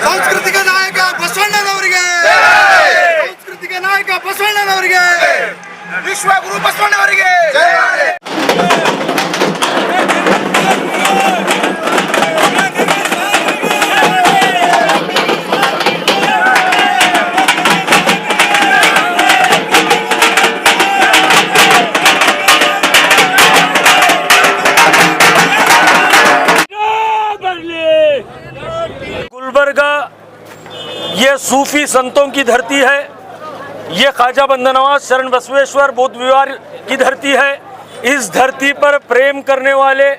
ಸಾಂಸ್ಕೃತಿಕ ನಾಯಕ ಬಸವಣ್ಣನವರಿಗೆ, ಸಾಂಸ್ಕೃತಿಕ ನಾಯಕ ಬಸವಣ್ಣನವರಿಗೆ, ವಿಶ್ವಗುರು ಬಸವಣ್ಣನವರಿಗೆ. गुलबर्गा ये सूफी संतों की धरती है, ये ख्वाजा बंदा नवाज शरण बसवेश्वर बौद्ध विहार की धरती है। इस धरती पर प्रेम करने वाले,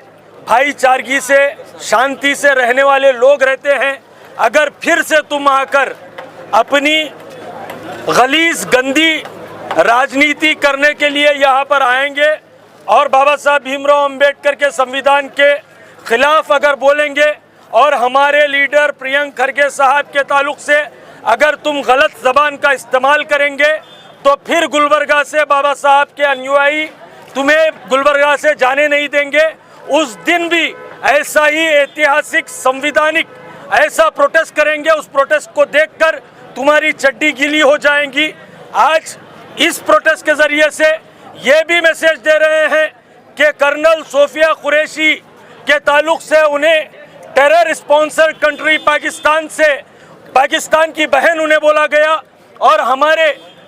भाईचारगी से, शांति से रहने वाले लोग रहते हैं। अगर फिर से तुम आकर अपनी गलीज गंदी राजनीति करने के लिए यहाँ पर आएंगे और बाबा साहब भीमराव अंबेडकर के संविधान के खिलाफ अगर बोलेंगे और हमारे लीडर प्रियंक खरगे साहब के ताल्लुक से अगर तुम गलत ज़बान का इस्तेमाल करेंगे तो फिर गुलबर्गा से बाबा साहब के अनुयायी तुम्हें गुलबर्गा से जाने नहीं देंगे। उस दिन भी ऐसा ही ऐतिहासिक संविधानिक ऐसा प्रोटेस्ट करेंगे, उस प्रोटेस्ट को देखकर तुम्हारी चड्डी गीली हो जाएंगी। आज इस प्रोटेस्ट के ज़रिए से ये भी मैसेज दे रहे हैं कि कर्नल सोफिया कुरैशी के ताल्लुक से उन्हें टेरर स्पॉन्सर कंट्री पाकिस्तान से, पाकिस्तान की बहन उन्हें बोला गया और हमारे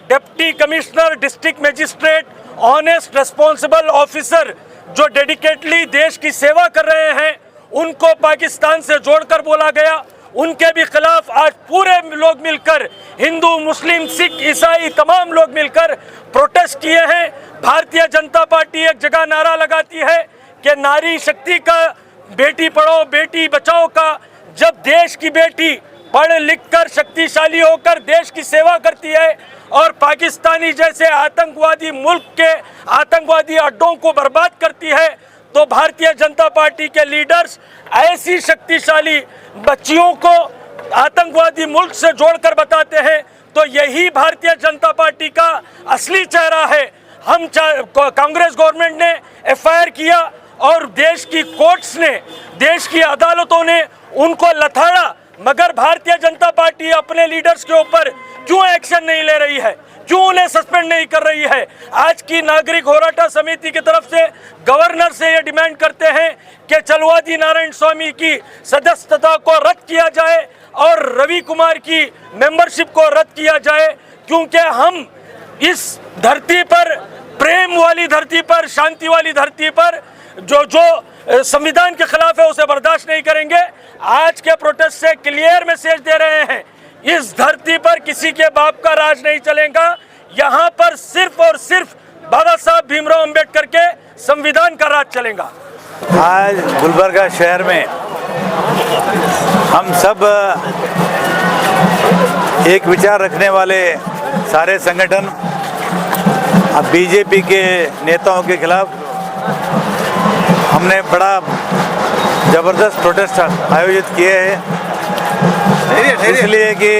deputy commissioner, district magistrate, honest responsible officer जो डेडिकेटली देश की सेवा कर रहे हैं उनको पाकिस्तान से जोड़कर बोला गया। उनके भी खिलाफ आज पूरे लोग मिलकर, हिंदू, मुस्लिम, सिख, ईसाई तमाम लोग मिलकर प्रोटेस्ट किए हैं। भारतीय जनता पार्टी एक जगह नारा लगाती है कि नारी शक्ति का, बेटी पढ़ाओ बेटी बचाओ का, जब देश की बेटी पढ़ लिख कर शक्तिशाली होकर देश की सेवा करती है और पाकिस्तानी जैसे आतंकवादी मुल्क के आतंकवादी अड्डों को बर्बाद करती है, तो भारतीय जनता पार्टी के लीडर्स ऐसी शक्तिशाली बच्चियों को आतंकवादी मुल्क से जोड़कर बताते हैं। तो यही भारतीय जनता पार्टी का असली चेहरा है। हम कांग्रेस गवर्नमेंट ने एफआईआर किया और देश की कोर्ट्स ने, देश की अदालतों ने उनको लथाड़ा, मगर भारतीय जनता पार्टी अपने लीडर्स के ऊपर क्यों एक्शन नहीं ले रही है, क्यों उन्हें सस्पेंड नहीं कर रही है। आज की नागरिक होराटा समिति की तरफ से गवर्नर से ये डिमांड करते हैं कि चलवादी नारायण स्वामी की सदस्यता को रद्द किया जाए और रवि कुमार की मेंबरशिप को रद्द किया जाए, क्योंकि हम इस धरती पर, प्रेम वाली धरती पर, शांति वाली धरती पर जो संविधान के खिलाफ है उसे बर्दाश्त नहीं करेंगे। आज के प्रोटेस्ट से क्लियर मैसेज दे रहे हैं, इस धरती पर किसी के बाप का राज नहीं चलेगा। यहाँ पर सिर्फ और सिर्फ बाबा साहब भीमराव अंबेडकर के संविधान का राज चलेगा। आज गुलबर्गा शहर में हम सब एक विचार रखने वाले सारे संगठन अब बीजेपी के नेताओं के खिलाफ हमने बड़ा ज़बरदस्त प्रोटेस्ट आयोजित किए हैं, इसलिए कि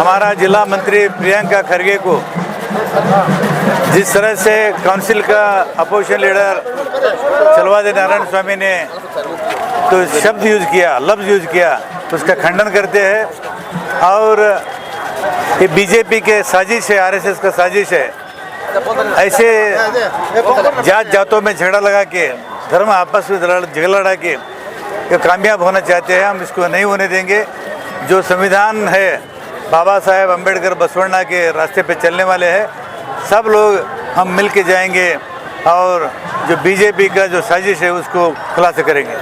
हमारा जिला मंत्री प्रियंका खरगे को जिस तरह से काउंसिल का अपोजिशन लीडर चलवादी नारायण स्वामी ने तो शब्द यूज़ किया, लफ्ज़ यूज़ किया, तो उसका खंडन करते हैं। और ये बीजेपी के साजिश है, आरएसएस का साजिश है। ऐसे जात जातों में झगड़ा लगा के, धर्म आपस में झगड़ा लड़ा के ये कामयाब होना चाहते हैं, हम इसको नहीं होने देंगे। जो संविधान है, बाबा साहेब अम्बेडकर बसवण्णा के रास्ते पे चलने वाले हैं, सब लोग हम मिल के जाएंगे और जो बीजेपी का जो साजिश है उसको खुलासा करेंगे।